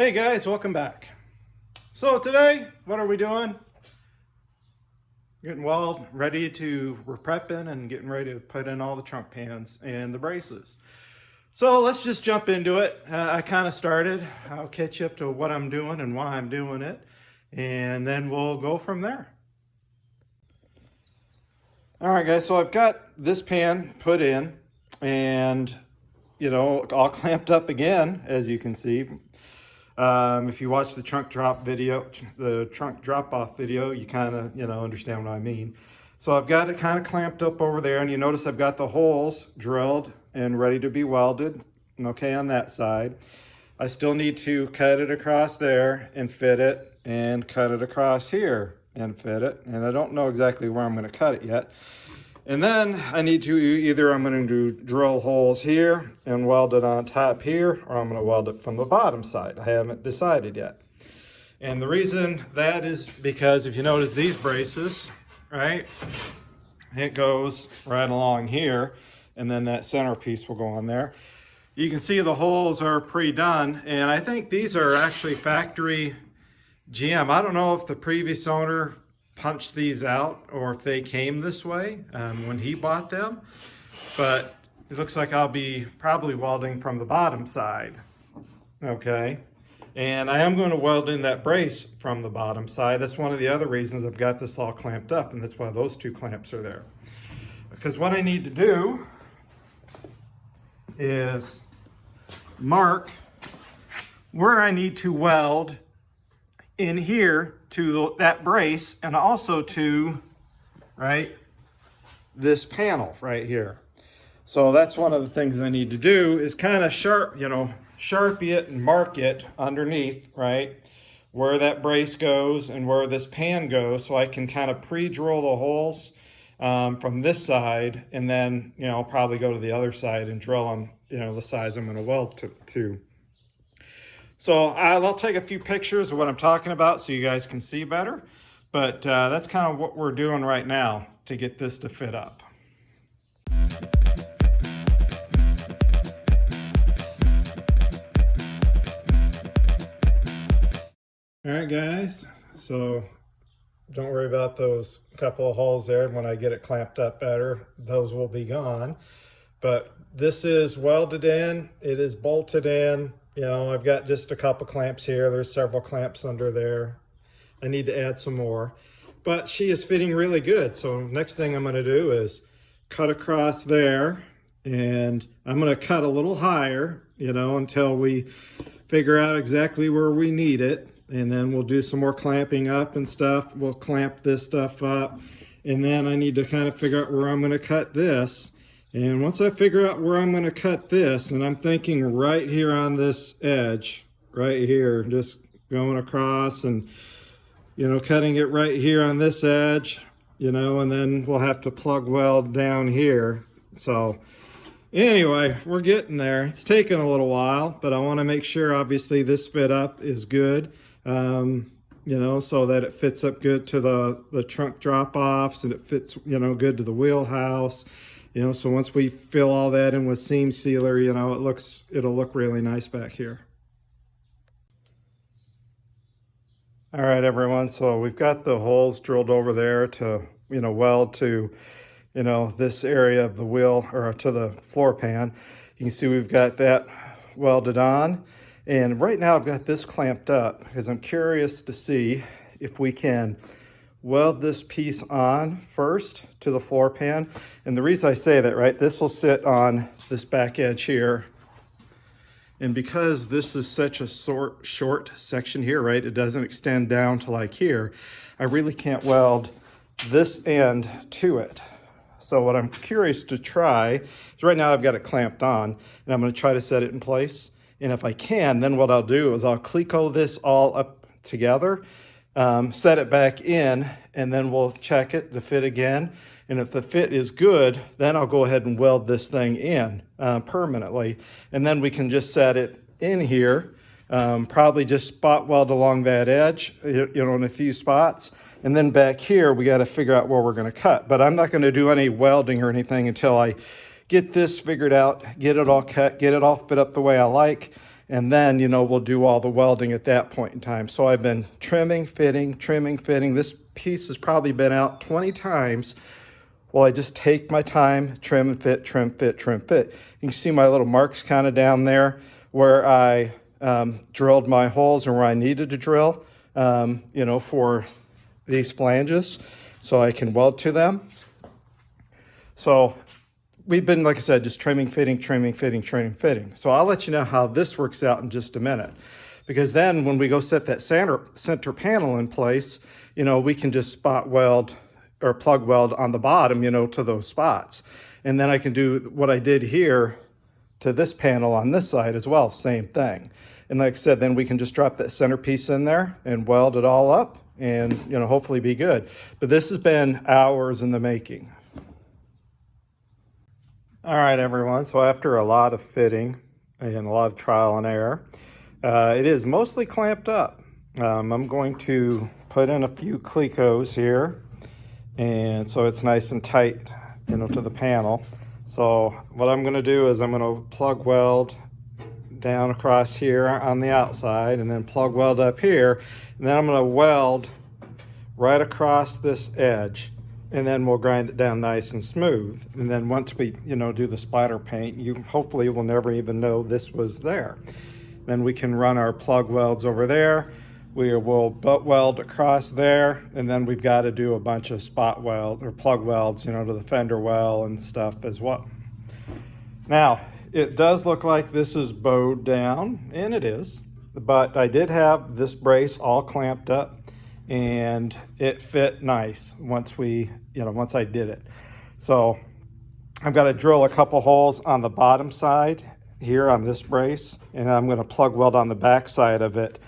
Hey guys, welcome back. So today, what are we doing? Getting weld ready to, we're prepping and getting ready to put in all the trunk pans and the braces. So let's just jump into it. I kind of started. I'll catch you up to what I'm doing and why I'm doing it, and then we'll go from there. All right guys, so I've got this pan put in and all clamped up again, as you can see. If you watch the trunk drop video, the trunk drop off video, you kind of, understand what I mean. So I've got it kind of clamped up over there, and you notice I've got the holes drilled and ready to be welded, okay, on that side. I still need to cut it across there and fit it, and cut it across here and fit it. And I don't know exactly where I'm going to cut it yet. And then I need to I'm going to drill holes here and weld it on top here, or I'm going to weld it from the bottom side. I haven't decided yet. And the reason that is because if you notice these braces, right, it goes right along here, and then that centerpiece will go on there. You can see the holes are pre-done, and I think these are actually factory GM. I don't know if the previous owner punched these out or if they came this way when he bought them, but it looks like I'll be probably welding from the bottom side, okay? And I am going to weld in that brace from the bottom side. That's one of the other reasons I've got this all clamped up, and that's why those two clamps are there. Because what I need to do is mark where I need to weld in here to that brace, and also to, right, this panel right here. So that's one of the things I need to do is kind of sharpie it and mark it underneath, right, where that brace goes and where this pan goes, so I can kind of pre-drill the holes from this side, and then, I'll probably go to the other side and drill them, the size I'm going to weld to. So I'll take a few pictures of what I'm talking about so you guys can see better, but that's kind of what we're doing right now to get this to fit up. All right guys, so don't worry about those couple of holes there. When I get it clamped up better, those will be gone. But this is welded in, it is bolted in. I've got just a couple clamps here. There's several clamps under there. I need to add some more, but she is fitting really good. So next thing I'm going to do is cut across there, and I'm going to cut a little higher, until we figure out exactly where we need it. And then we'll do some more clamping up and stuff. We'll clamp this stuff up, and then I need to kind of figure out where I'm going to cut this. And once I figure out where I'm going to cut this, and I'm thinking right here on this edge, right here, just going across and, cutting it right here on this edge, and then we'll have to plug weld down here. So anyway, we're getting there. It's taken a little while, but I want to make sure, obviously, this fit up is good, so that it fits up good to the trunk drop-offs, and it fits, good to the wheelhouse. So once we fill all that in with seam sealer, it'll look really nice back here. All right, everyone. So we've got the holes drilled over there to, weld to, this area of the wheel, or to the floor pan. You can see we've got that welded on. And right now I've got this clamped up because I'm curious to see if we can weld this piece on first to the floor pan. And the reason I say that, right, this will sit on this back edge here. And because this is such a short section here, right, it doesn't extend down to like here, I really can't weld this end to it. So what I'm curious to try is, right now I've got it clamped on, and I'm going to try to set it in place. And if I can, then what I'll do is I'll Cleco this all up together, set it back in, and then we'll check it to fit again. And if the fit is good, then I'll go ahead and weld this thing in permanently. And then we can just set it in here, probably just spot weld along that edge, in a few spots. And then back here, we got to figure out where we're going to cut. But I'm not going to do any welding or anything until I get this figured out, get it all cut, get it all fit up the way I like. And then, you know, we'll do all the welding at that point in time. So I've been trimming, fitting, trimming, fitting. This piece has probably been out 20 times. Well, I just take my time, trim and fit, trim, fit, trim, fit. You can see my little marks kind of down there where I drilled my holes and where I needed to drill, you know, for these flanges so I can weld to them. So we've been, like I said, just trimming, fitting, trimming, fitting, trimming, fitting. So I'll let you know how this works out in just a minute. Because then when we go set that center panel in place, you know, we can just spot weld or plug weld on the bottom, you know, to those spots. And then I can do what I did here to this panel on this side as well, same thing. And like I said, then we can just drop that centerpiece in there and weld it all up and, you know, hopefully be good. But this has been hours in the making. All right, everyone, so after a lot of fitting and a lot of trial and error, it is mostly clamped up. I'm going to put in a few clecos here, and so it's nice and tight, you know, to the panel. So what I'm going to do is I'm going to plug weld down across here on the outside, and then plug weld up here, and then I'm going to weld right across this edge, and then we'll grind it down nice and smooth. And then once we, you know, do the splatter paint, you hopefully will never even know this was there. Then we can run our plug welds over there. We will butt weld across there, and then we've got to do a bunch of spot weld or plug welds, you know, to the fender well and stuff as well. Now, it does look like this is bowed down, and it is, but I did have this brace all clamped up, and it fit nice once I did it. So I've got to drill a couple holes on the bottom side here on this brace, and I'm going to plug weld on the back side of it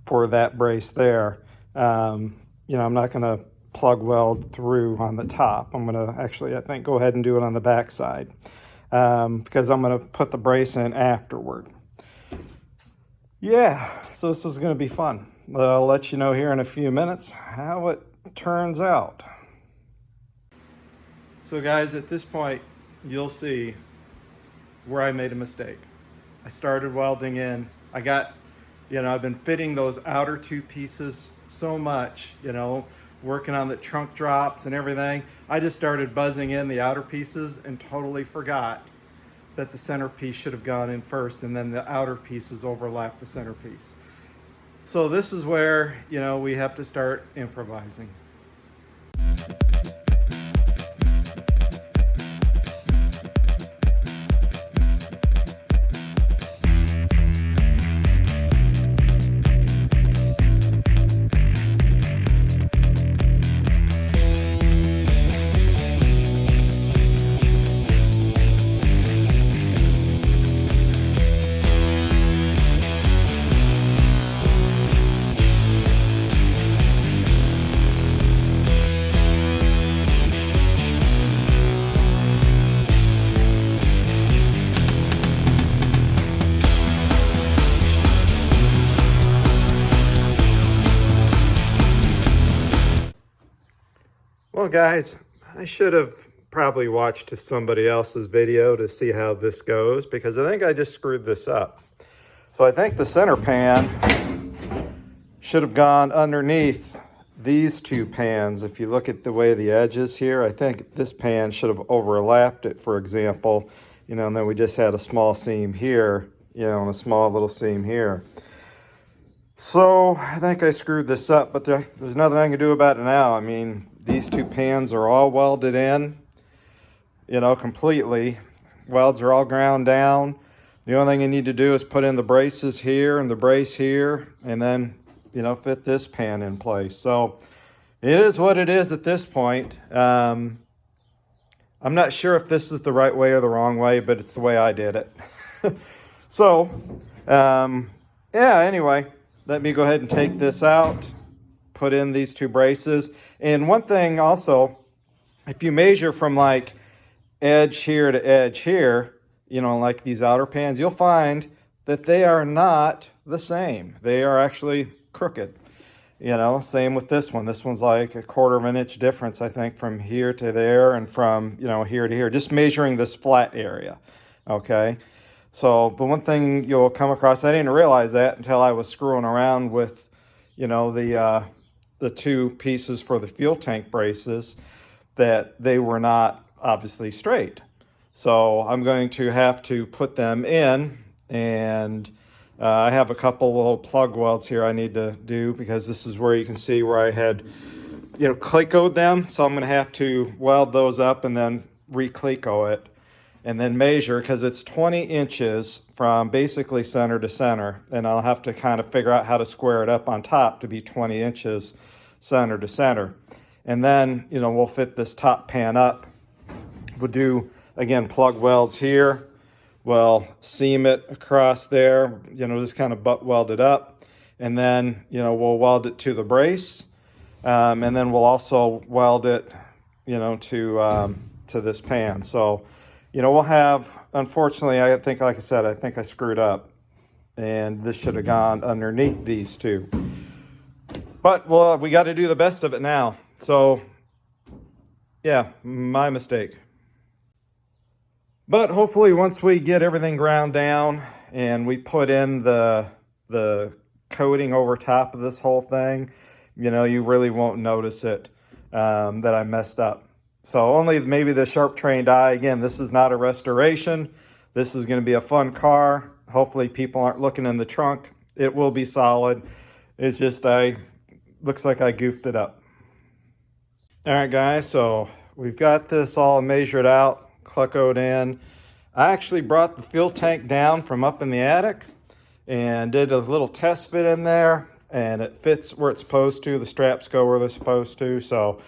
for that brace there. You know, I'm not going to plug weld through on the top. I'm going to actually, I think, go ahead and do it on the back side because I'm going to put the brace in afterward. Yeah, so this is going to be fun. I'll let you know here in a few minutes how it turns out. So guys, at this point, you'll see where I made a mistake. I started welding in. I got, you know, I've been fitting those outer two pieces so much, you know, working on the trunk drops and everything. I just started buzzing in the outer pieces and totally forgot that the centerpiece should have gone in first, and then the outer pieces overlap the centerpiece. So this is where, you know, we have to start improvising. Well, guys, I should have probably watched somebody else's video to see how this goes, because I think I just screwed this up. So I think the center pan should have gone underneath these two pans. If you look at the way the edge is here, I think this pan should have overlapped it, for example, you know, and then we just had a small seam here, you know, and a small little seam here. So I think I screwed this up, but there's nothing I can do about it now. I mean, these two pans are all welded in, you know, completely. Welds are all ground down. The only thing you need to do is put in the braces here and the brace here, and then, you know, fit this pan in place. So it is what it is at this point. I'm not sure if this is the right way or the wrong way, but it's the way I did it. So, yeah, anyway, let me go ahead and take this out, put in these two braces. And one thing also, if you measure from like edge here to edge here, you know, like these outer pans, you'll find that they are not the same. They are actually crooked. You know, same with this one. This one's like 1/4 of an inch difference, I think, from here to there and from, you know, here to here, just measuring this flat area, okay? So the one thing you'll come across, I didn't realize that until I was screwing around with, the two pieces for the fuel tank braces, that they were not obviously straight. So I'm going to have to put them in, and I have a couple little plug welds here I need to do, because this is where you can see where I had, Clecoed them. So I'm going to have to weld those up and then re-Cleco it, and then measure, because it's 20 inches from basically center to center, and I'll have to kind of figure out how to square it up on top to be 20 inches center to center. And then, we'll fit this top pan up. We'll do, again, plug welds here. We'll seam it across there, just kind of butt weld it up. And then, we'll weld it to the brace. And then we'll also weld it, to this pan. So, we'll have, unfortunately, I think, like I said, I think I screwed up. And this should have gone underneath these two. But, well, we got to do the best of it now. So, yeah, my mistake. But hopefully once we get everything ground down and we put in the coating over top of this whole thing, you really won't notice it, that I messed up. So only maybe the sharp trained eye. Again, this is not a restoration. This is going to be a fun car. Hopefully people aren't looking in the trunk. It will be solid. It's just looks like I goofed it up. All right, guys, so we've got this all measured out, Clecoed in. I actually brought the fuel tank down from up in the attic and did a little test fit in there, and it fits where it's supposed to. The straps go where they're supposed to. So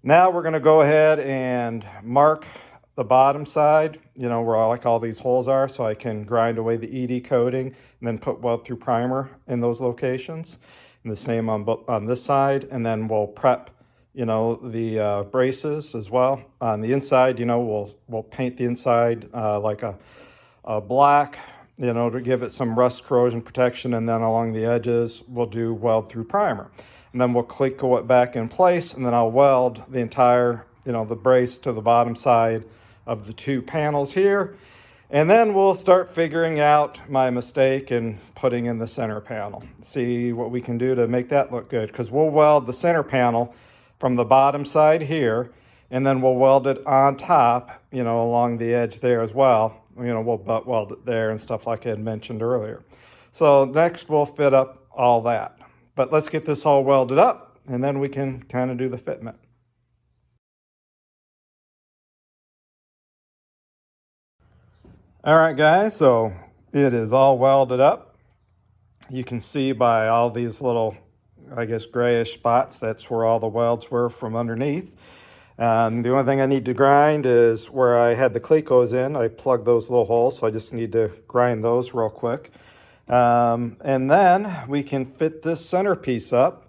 now we're going to go ahead and mark the bottom side, where all these holes are, so I can grind away the ED coating and then put weld through primer in those locations. And the same on this side, and then we'll prep, the braces as well. On the inside, we'll paint the inside like a black, to give it some rust corrosion protection, and then along the edges we'll do weld through primer, and then we'll Cleco it back in place, and then I'll weld the entire, the brace to the bottom side of the two panels here. And then we'll start figuring out my mistake and putting in the center panel. See what we can do to make that look good, because we'll weld the center panel from the bottom side here, and then we'll weld it on top, along the edge there as well. We'll butt weld it there and stuff like I had mentioned earlier. So next we'll fit up all that. But let's get this all welded up, and then we can kind of do the fitment. All right, guys, so it is all welded up. You can see by all these little, I guess, grayish spots, that's where all the welds were from underneath. The only thing I need to grind is where I had the Clecos in. I plugged those little holes, so I just need to grind those real quick. And then we can fit this centerpiece up,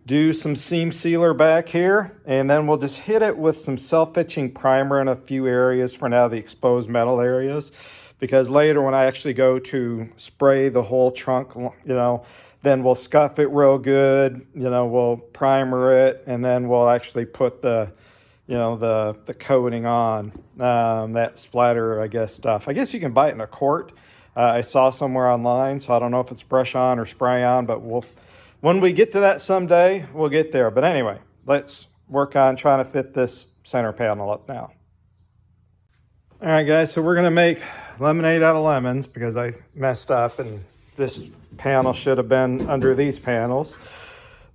do some seam sealer back here, and then we'll just hit it with some self-etching primer in a few areas for now, the exposed metal areas, because later when I actually go to spray the whole trunk, then we'll scuff it real good, we'll primer it, and then we'll actually put the coating on, that splatter, I guess, stuff. I guess you can buy it in a quart. I saw somewhere online, so I don't know if it's brush on or spray on, but when we get to that someday, we'll get there. But anyway, let's work on trying to fit this center panel up now. All right, guys, so we're going to make lemonade out of lemons, because I messed up and this panel should have been under these panels.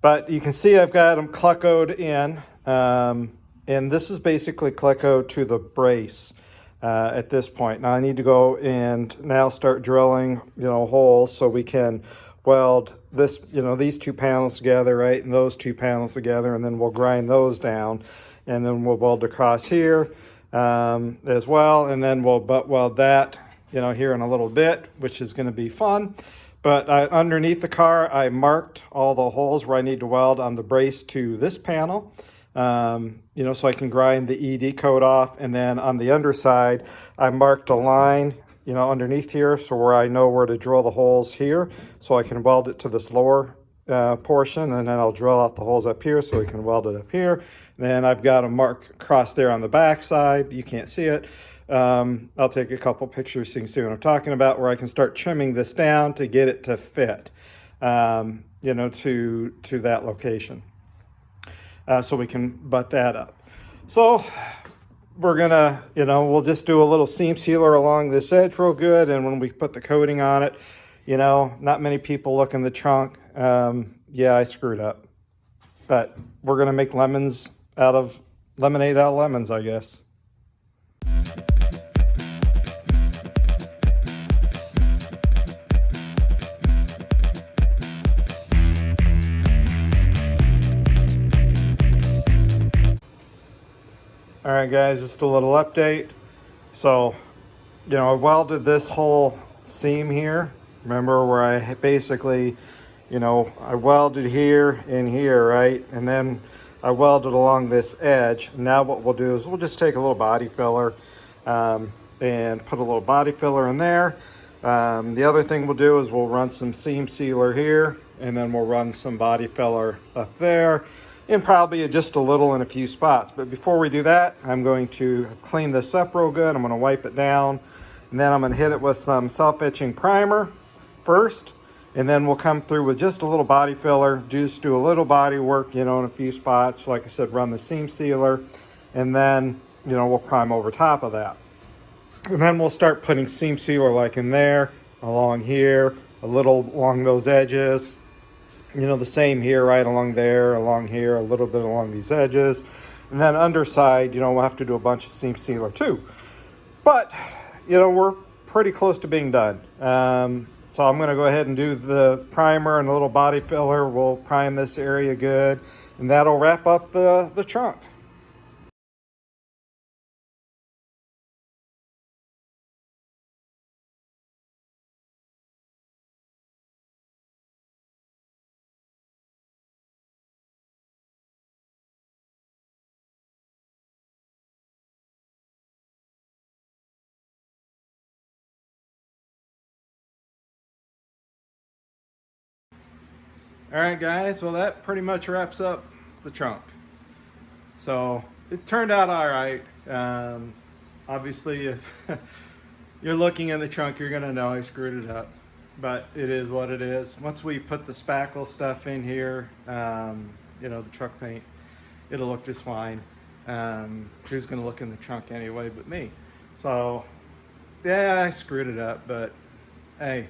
But you can see I've got them Clecoed in, and this is basically Clecoed to the brace at this point. Now I need to go and now start drilling, holes so we can weld this, these two panels together, right, and those two panels together, and then we'll grind those down, and then we'll weld across here as well, and then we'll butt weld that, here in a little bit, which is going to be fun. But underneath the car, I marked all the holes where I need to weld on the brace to this panel, so I can grind the ED coat off, and then on the underside, I marked a line, underneath here, so where I know where to drill the holes here, so I can weld it to this lower portion, and then I'll drill out the holes up here so we can weld it up here. Then I've got a mark across there on the back side. You can't see it, I'll take a couple pictures so you can see what I'm talking about, where I can start trimming this down to get it to fit, you know, to that location. So we can butt that up. So we're gonna, you know, we'll just do a little seam sealer along this edge real good, and when we put the coating on it, you know, not many people look in the trunk. Yeah, I screwed up, but we're gonna make lemonade out of lemons, I guess. All right, guys, just a little update. So, you know, I welded this whole seam here. Remember where I basically, you know, I welded here and here, right? And then I welded along this edge. Now what we'll do is we'll just take a little body filler and put a little body filler in there. The other thing we'll do is we'll run some seam sealer here, and then we'll run some body filler up there, and probably just a little in a few spots. But before we do that, I'm going to clean this up real good. I'm going to wipe it down, and then I'm going to hit it with some self-etching primer first, and then we'll come through with just a little body filler, just do a little body work, you know, in a few spots. Like I said, run the seam sealer, and then, you know, we'll prime over top of that. And then we'll start putting seam sealer like in there, along here, a little along those edges, you know, the same here, right along there, along here, a little bit along these edges. And then underside, you know, we'll have to do a bunch of seam sealer too. But, you know, we're pretty close to being done. So I'm going to go ahead and do the primer and a little body filler. We'll prime this area good, and that'll wrap up the trunk. All right, guys, well, that pretty much wraps up the trunk. So it turned out all right. Obviously, if you're looking in the trunk, you're gonna know I screwed it up, but it is what it is. Once we put the spackle stuff in here, you know, the truck paint, it'll look just fine. Who's gonna look in the trunk anyway but me? So yeah, I screwed it up, but hey,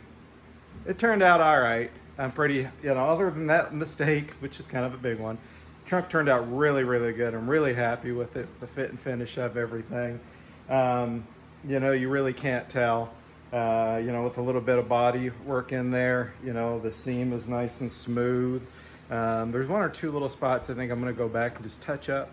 it turned out all right. I'm pretty, you know, other than that mistake, which is kind of a big one, trunk turned out really, really good. I'm really happy with it, the fit and finish of everything. You know, you really can't tell, you know, with a little bit of body work in there, you know, the seam is nice and smooth. There's one or two little spots I think I'm going to go back and just touch up.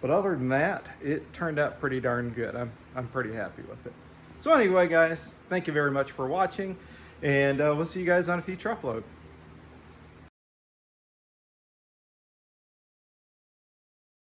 But other than that, it turned out pretty darn good. I'm pretty happy with it. So anyway, guys, thank you very much for watching, and we'll see you guys on a future upload.